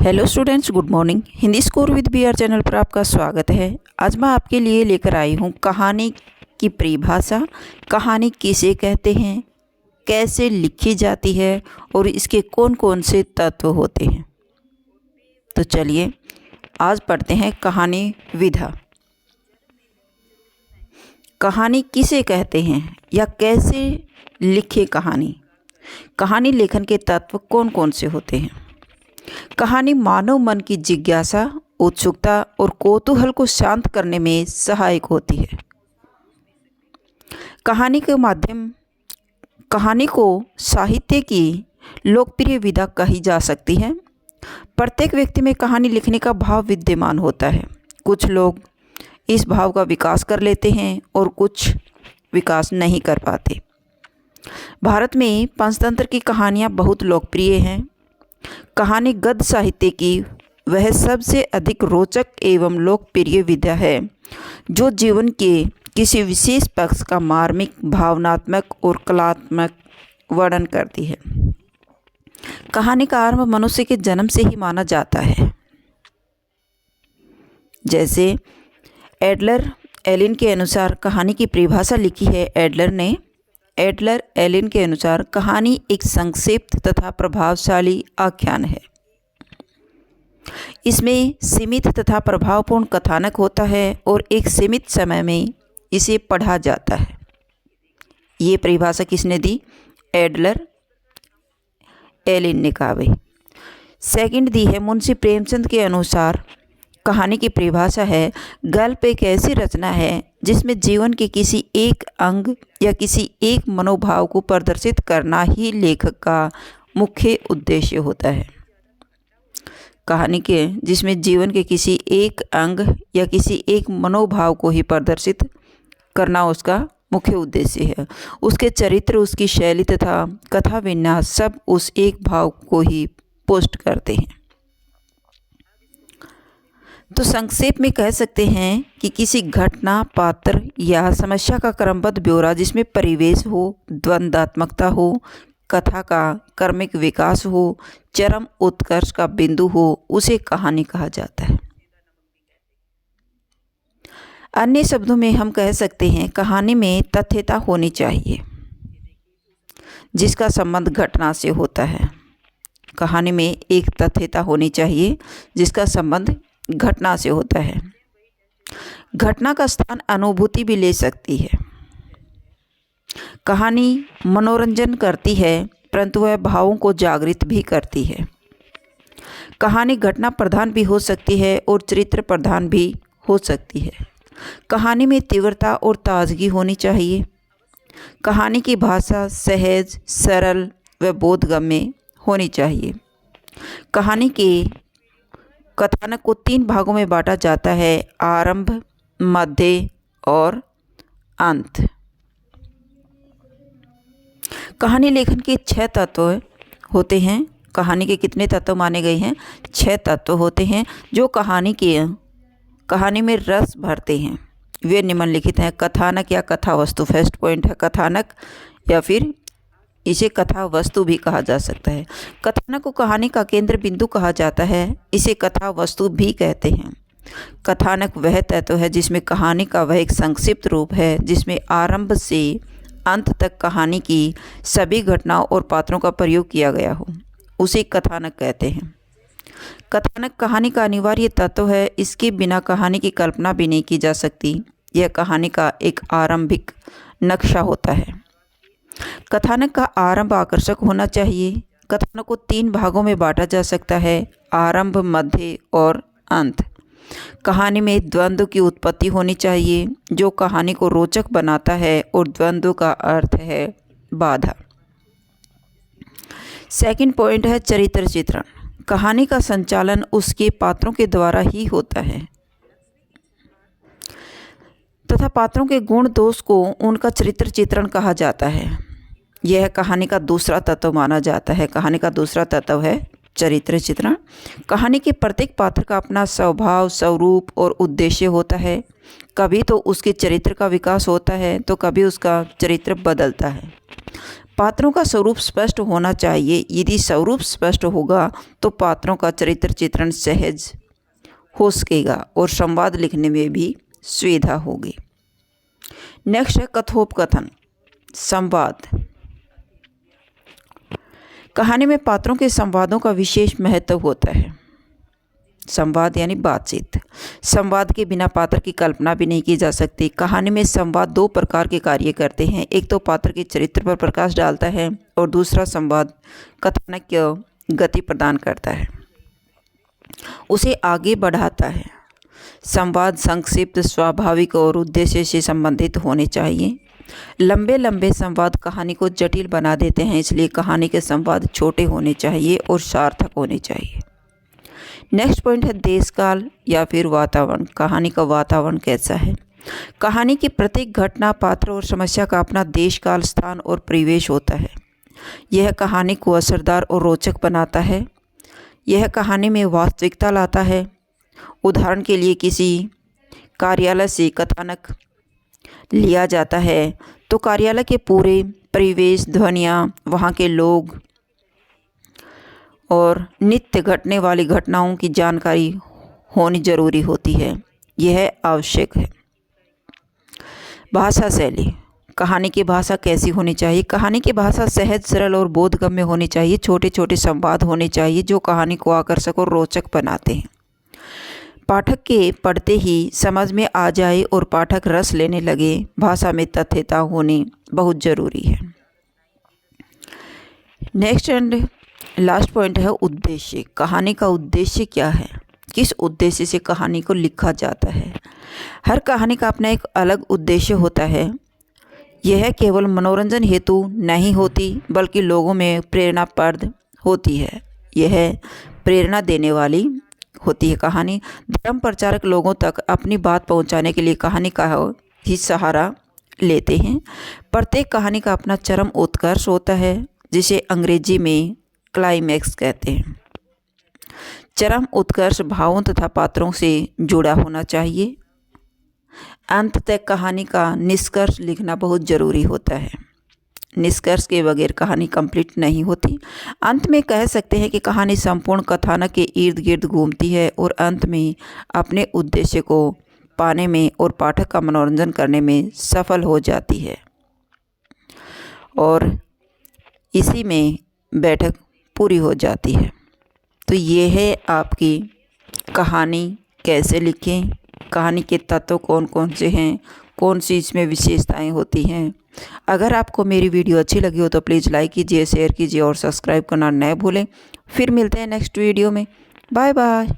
Hello students, good morning. Hindi score with BR channel पर आपका स्वागत है। आज मैं आपके लिए लेकर आई हूँ कहानी की परिभाषा। कहानी किसे कहते हैं, कैसे लिखी जाती है और इसके कौन कौन से तत्व होते हैं। तो चलिए आज पढ़ते हैं कहानी विधा। कहानी किसे कहते हैं या कैसे लिखे कहानी। कहानी लेखन के तत्व कौन कौन से होते हैं। कहानी मानव मन की जिज्ञासा, उत्सुकता और कौतूहल को शांत करने में सहायक होती है। कहानी को साहित्य की लोकप्रिय विधा कही जा सकती है। प्रत्येक व्यक्ति में कहानी लिखने का भाव विद्यमान होता है। कुछ लोग इस भाव का विकास कर लेते हैं और कुछ विकास नहीं कर पाते। भारत में पंचतंत्र की कहानियाँ बहुत लोकप्रिय हैं। कहानी गद्य साहित्य की वह सबसे अधिक रोचक एवं लोकप्रिय विधा है जो जीवन के किसी विशेष पक्ष का मार्मिक, भावनात्मक और कलात्मक वर्णन करती है। कहानी का आरंभ मनुष्य के जन्म से ही माना जाता है। जैसे एडलर एलिन के अनुसार कहानी की परिभाषा लिखी है। एडलर एलिन के अनुसार कहानी एक संक्षिप्त तथा प्रभावशाली आख्यान है। इसमें सीमित तथा प्रभावपूर्ण कथानक होता है और एक सीमित समय में इसे पढ़ा जाता है। ये परिभाषा किसने दी? एडलर एलिन ने कहा भाई। सेकंड दी है मुंशी प्रेमचंद के अनुसार कहानी की परिभाषा है, गल्प एक ऐसी रचना है जिसमें जीवन के किसी एक अंग या किसी एक मनोभाव को प्रदर्शित करना ही लेखक का मुख्य उद्देश्य होता है। कहानी के जिसमें जीवन के किसी एक अंग या किसी एक मनोभाव को ही प्रदर्शित करना उसका मुख्य उद्देश्य है। उसके चरित्र, उसकी शैली तथा कथा विन्यास सब उस एक भाव को ही पोस्ट करते हैं। तो संक्षेप में कह सकते हैं कि किसी घटना, पात्र या समस्या का क्रमबद्ध ब्यौरा जिसमें परिवेश हो, द्वंद्वात्मकता हो, कथा का क्रमिक विकास हो, चरम उत्कर्ष का बिंदु हो, उसे कहानी कहा जाता है। अन्य शब्दों में हम कह सकते हैं कहानी में तथ्यता होनी चाहिए जिसका संबंध घटना से होता है। कहानी में एक तथ्यता होनी चाहिए जिसका संबंध घटना से होता है। घटना का स्थान अनुभूति भी ले सकती है। कहानी मनोरंजन करती है परंतु वह भावों को जागृत भी करती है। कहानी घटना प्रधान भी हो सकती है और चरित्र प्रधान भी हो सकती है। कहानी में तीव्रता और ताजगी होनी चाहिए। कहानी की भाषा सहज, सरल व बोधगम्य होनी चाहिए। कहानी के कथानक को 3 भागों में बांटा जाता है, आरंभ, मध्य और अंत। कहानी लेखन के 6 तत्व होते हैं। कहानी के कितने तत्व माने गए हैं? 6 तत्व होते हैं जो कहानी में रस भरते हैं। वे निम्नलिखित हैं। कथानक या कथा वस्तु, फर्स्ट पॉइंट है कथानक या फिर इसे कथा वस्तु भी कहा जा सकता है। कथानक को कहानी का केंद्र बिंदु कहा जाता है। इसे कथा वस्तु भी कहते हैं। कथानक वह तत्व है जिसमें कहानी का वह एक संक्षिप्त रूप है जिसमें आरंभ से अंत तक कहानी की सभी घटनाओं और पात्रों का प्रयोग किया गया हो, उसे कथानक कहते हैं। कथानक कहानी का अनिवार्य तत्व है। इसके बिना कहानी की कल्पना भी नहीं की जा सकती। यह कहानी का एक आरंभिक नक्शा होता है। कथानक का आरंभ आकर्षक होना चाहिए। कथानक को 3 भागों में बांटा जा सकता है, आरंभ, मध्य और अंत। कहानी में द्वंद्व की उत्पत्ति होनी चाहिए जो कहानी को रोचक बनाता है और द्वंद्व का अर्थ है बाधा। सेकंड पॉइंट है चरित्र चित्रण। कहानी का संचालन उसके पात्रों के द्वारा ही होता है तथा पात्रों के गुण दोष को उनका चरित्र चित्रण कहा जाता है। यह कहानी का दूसरा तत्व माना जाता है। कहानी का दूसरा तत्व है चरित्र चित्रण। कहानी के प्रत्येक पात्र का अपना स्वभाव, स्वरूप और उद्देश्य होता है। कभी तो उसके चरित्र का विकास होता है तो कभी उसका चरित्र बदलता है। पात्रों का स्वरूप स्पष्ट होना चाहिए। यदि स्वरूप स्पष्ट होगा तो पात्रों का चरित्र चित्रण सहज हो सकेगा और संवाद लिखने में भी सुविधा होगी। नेक्स्ट है कथोपकथन, संवाद। कहानी में पात्रों के संवादों का विशेष महत्व होता है। संवाद यानी बातचीत। संवाद के बिना पात्र की कल्पना भी नहीं की जा सकती। कहानी में संवाद दो प्रकार के कार्य करते हैं। एक तो पात्र के चरित्र पर प्रकाश डालता है और दूसरा संवाद कथानक की गति प्रदान करता है, उसे आगे बढ़ाता है। संवाद संक्षिप्त, स्वाभाविक और उद्देश्य से संबंधित होने चाहिए। लंबे लंबे संवाद कहानी को जटिल बना देते हैं, इसलिए कहानी के संवाद छोटे होने चाहिए और सार्थक होने चाहिए। नेक्स्ट पॉइंट है देश काल या फिर वातावरण। कहानी का वातावरण कैसा है? कहानी की प्रत्येक घटना, पात्र और समस्या का अपना देश काल, स्थान और परिवेश होता है। यह कहानी को असरदार और रोचक बनाता है। यह कहानी में वास्तविकता लाता है। उदाहरण के लिए किसी कार्यालय से कथानक लिया जाता है तो कार्यालय के पूरे परिवेश, ध्वनियाँ, वहाँ के लोग और नित्य घटने वाली घटनाओं की जानकारी होनी जरूरी होती है। यह आवश्यक है। भाषा शैली। कहानी की भाषा कैसी होनी चाहिए? कहानी की भाषा सहज, सरल और बोधगम्य होनी चाहिए। छोटे छोटे संवाद होने चाहिए जो कहानी को आकर्षक और रोचक बनाते हैं। पाठक के पढ़ते ही समझ में आ जाए और पाठक रस लेने लगे। भाषा में तथ्यता होनी बहुत ज़रूरी है। नेक्स्ट एंड लास्ट पॉइंट है उद्देश्य। कहानी का उद्देश्य क्या है? किस उद्देश्य से कहानी को लिखा जाता है? हर कहानी का अपना एक अलग उद्देश्य होता है। यह केवल मनोरंजन हेतु नहीं होती बल्कि लोगों में प्रेरणाप्रद होती है। यह प्रेरणा देने वाली होती है। कहानी धर्म प्रचारक लोगों तक अपनी बात पहुंचाने के लिए कहानी का ही सहारा लेते हैं। प्रत्येक कहानी का अपना चरम उत्कर्ष होता है जिसे अंग्रेजी में क्लाइमैक्स कहते हैं। चरम उत्कर्ष भावों तथा पात्रों से जुड़ा होना चाहिए। अंत तक कहानी का निष्कर्ष लिखना बहुत ज़रूरी होता है। निष्कर्ष के बगैर कहानी कंप्लीट नहीं होती। अंत में कह सकते हैं कि कहानी संपूर्ण कथानक के इर्द गिर्द घूमती है और अंत में अपने उद्देश्य को पाने में और पाठक का मनोरंजन करने में सफल हो जाती है और इसी में बैठक पूरी हो जाती है। तो ये है आपकी कहानी कैसे लिखें, कहानी के तत्व कौन कौन से हैं, कौन सी इसमें विशेषताएं होती हैं। अगर आपको मेरी वीडियो अच्छी लगी हो तो प्लीज़ लाइक कीजिए, शेयर कीजिए और सब्सक्राइब करना न भूलें। फिर मिलते हैं नेक्स्ट वीडियो में। Bye bye.